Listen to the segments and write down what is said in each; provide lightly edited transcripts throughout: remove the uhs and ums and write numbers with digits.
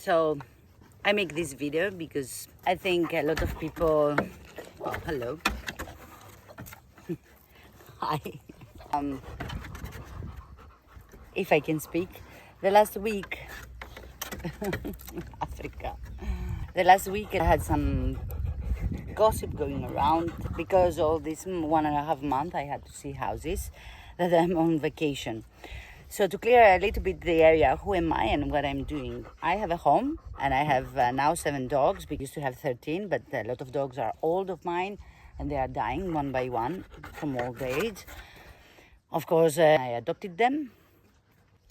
So I make this video because I think a lot of people, oh, hello. Hi. If I can speak, the last week, Africa, the last week I had some gossip going around because all this 1.5 months I had to see houses that I'm on vacation. So to clear a little bit the area, who am I and what I'm doing? I have a home and I have now 7 dogs. We used to have 13, but a lot of dogs are old of mine and they are dying one by one from old age. Of course, I adopted them.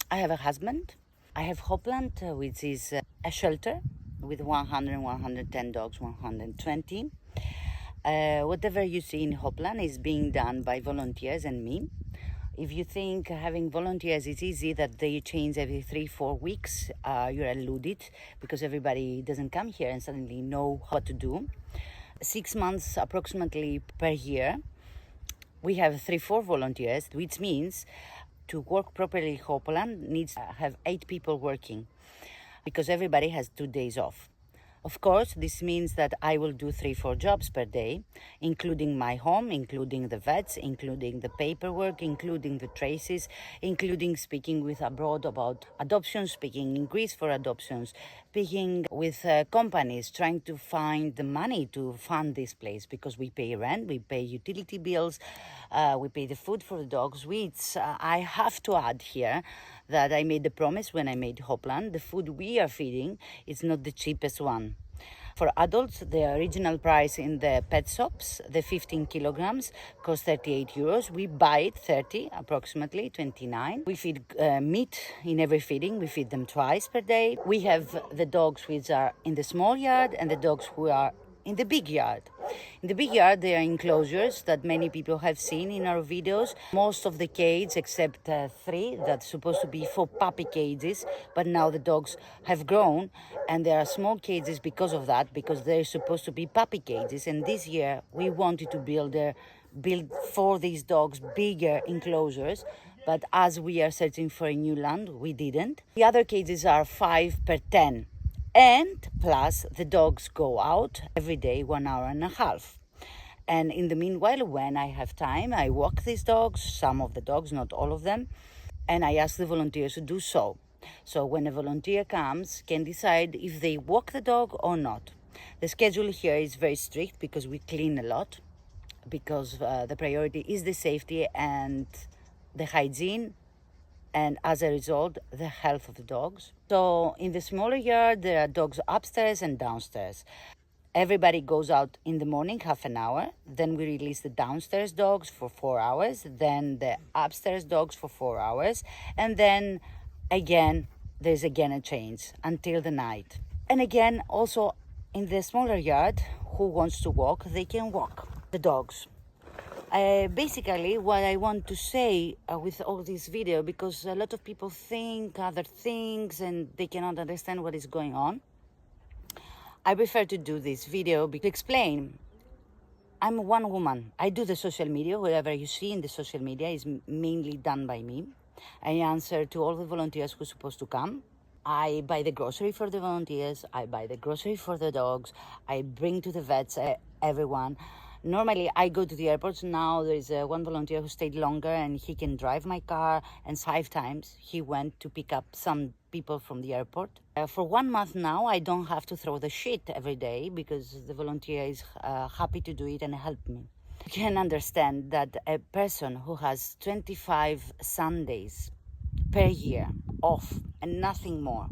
I have a husband. I have Hopland, which is a shelter with 100, 110 dogs, 120. Whatever you see in Hopland is being done by volunteers and me. If you think having volunteers is easy, that they change every 3-4 weeks, you're eluded because everybody doesn't come here and suddenly know what to do. 6 months approximately per year, we have 3-4 volunteers, which means to work properly, Hopland needs to have 8 people working because everybody has 2 days off. Of course, this means that I will do 3-4 jobs per day, including my home, including the vets, including the paperwork, including the traces, including speaking with abroad about adoptions, speaking in Greece for adoptions, speaking with companies, trying to find the money to fund this place because we pay rent, we pay utility bills, we pay the food for the dogs, which I have to add here that I made the promise when I made Hopland. The food we are feeding is not the cheapest one. For adults, the original price in the pet shops, the 15 kilograms, costs 38 euros. We buy it 30, approximately 29. We feed meat in every feeding. We feed them twice per day. We have the dogs which are in the small yard and the dogs who are in the big yard. In the big yard, there are enclosures that many people have seen in our videos. Most of the cages, except 3, that's supposed to be for puppy cages, but now the dogs have grown and there are small cages because of that, because they're supposed to be puppy cages. And this year, we wanted to build for these dogs bigger enclosures. But as we are searching for a new land, we didn't. The other cages are 5 per 10. And plus, the dogs go out every day 1.5 hours. And in the meanwhile, when I have time, I walk these dogs, some of the dogs, not all of them, and I ask the volunteers to do so. So when a volunteer comes, can decide if they walk the dog or not. The schedule here is very strict because we clean a lot, because the priority is the safety and the hygiene, and as a result, the health of the dogs. So in the smaller yard, there are dogs upstairs and downstairs. Everybody goes out in the morning, half an hour. Then we release the downstairs dogs for 4 hours. Then the upstairs dogs for 4 hours. And then again, there's again a change until the night. And again, also in the smaller yard, who wants to walk, they can walk, the dogs. Basically, what I want to say with all this video, because a lot of people think other things and they cannot understand what is going on, I prefer to do this video to explain. I'm one woman. I do the social media. Whatever you see in the social media is mainly done by me. I answer to all the volunteers who are supposed to come. I buy the grocery for the volunteers. I buy the grocery for the dogs. I bring to the vets everyone. Normally, I go to the airports. Now there is one volunteer who stayed longer and he can drive my car. And 5 times he went to pick up some people from the airport. For 1 month now, I don't have to throw the shit every day because the volunteer is happy to do it and help me. You can understand that a person who has 25 Sundays per year off and nothing more,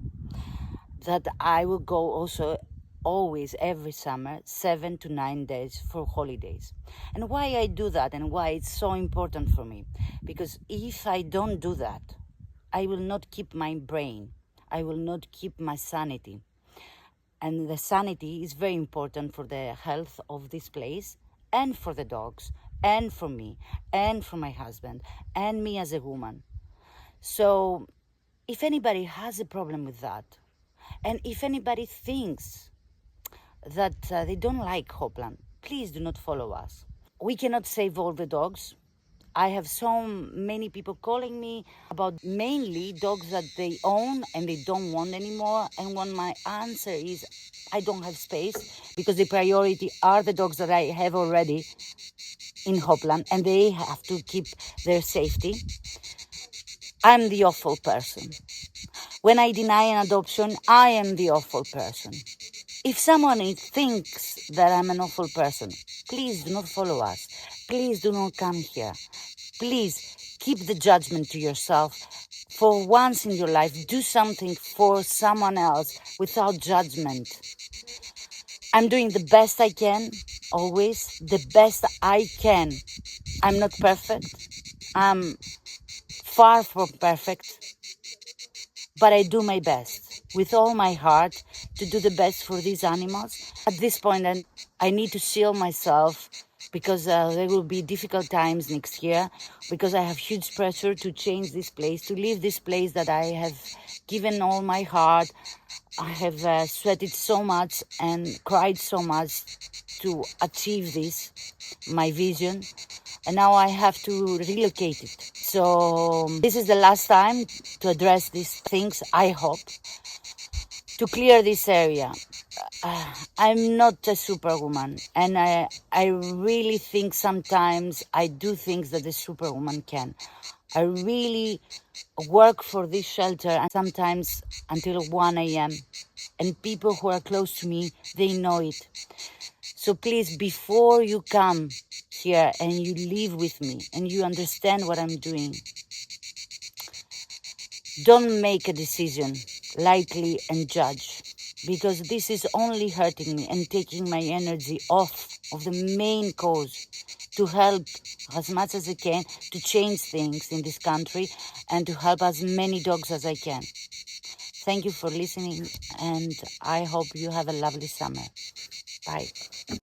that I will go also always every summer 7 to 9 days for holidays. And why I do that and why it's so important for me, because if I don't do that, I will not keep my brain, I will not keep my sanity. And the sanity is very important for the health of this place and for the dogs and for me and for my husband and me as a woman. So if anybody has a problem with that, and if anybody thinks that they don't like Hopland, please do not follow us. We cannot save all the dogs. I have so many people calling me about mainly dogs that they own and they don't want anymore. And when my answer is, I don't have space, because the priority are the dogs that I have already in Hopland, and they have to keep their safety. I'm the awful person. When I deny an adoption, I am the awful person. If someone thinks that I'm an awful person, please do not follow us. Please do not come here. Please keep the judgment to yourself. For once in your life, do something for someone else without judgment. I'm doing the best I can, always the best I can. I'm not perfect. I'm far from perfect, but I do my best with all my heart to do the best for these animals. At this point, I need to seal myself, because there will be difficult times next year, because I have huge pressure to change this place, to leave this place that I have given all my heart. I have sweated so much and cried so much to achieve this, my vision, and now I have to relocate it. So this is the last time to address these things, I hope, to clear this area. I'm not a superwoman, and I really think sometimes I do things that a superwoman can. I really work for this shelter, and sometimes until 1 a.m. And people who are close to me, they know it. So please, before you come here and you live with me and you understand what I'm doing, don't make a decision lightly and judge, because this is only hurting me and taking my energy off of the main cause, to help as much as I can to change things in this country and to help as many dogs as I can. Thank you for listening, and I hope you have a lovely summer. Bye.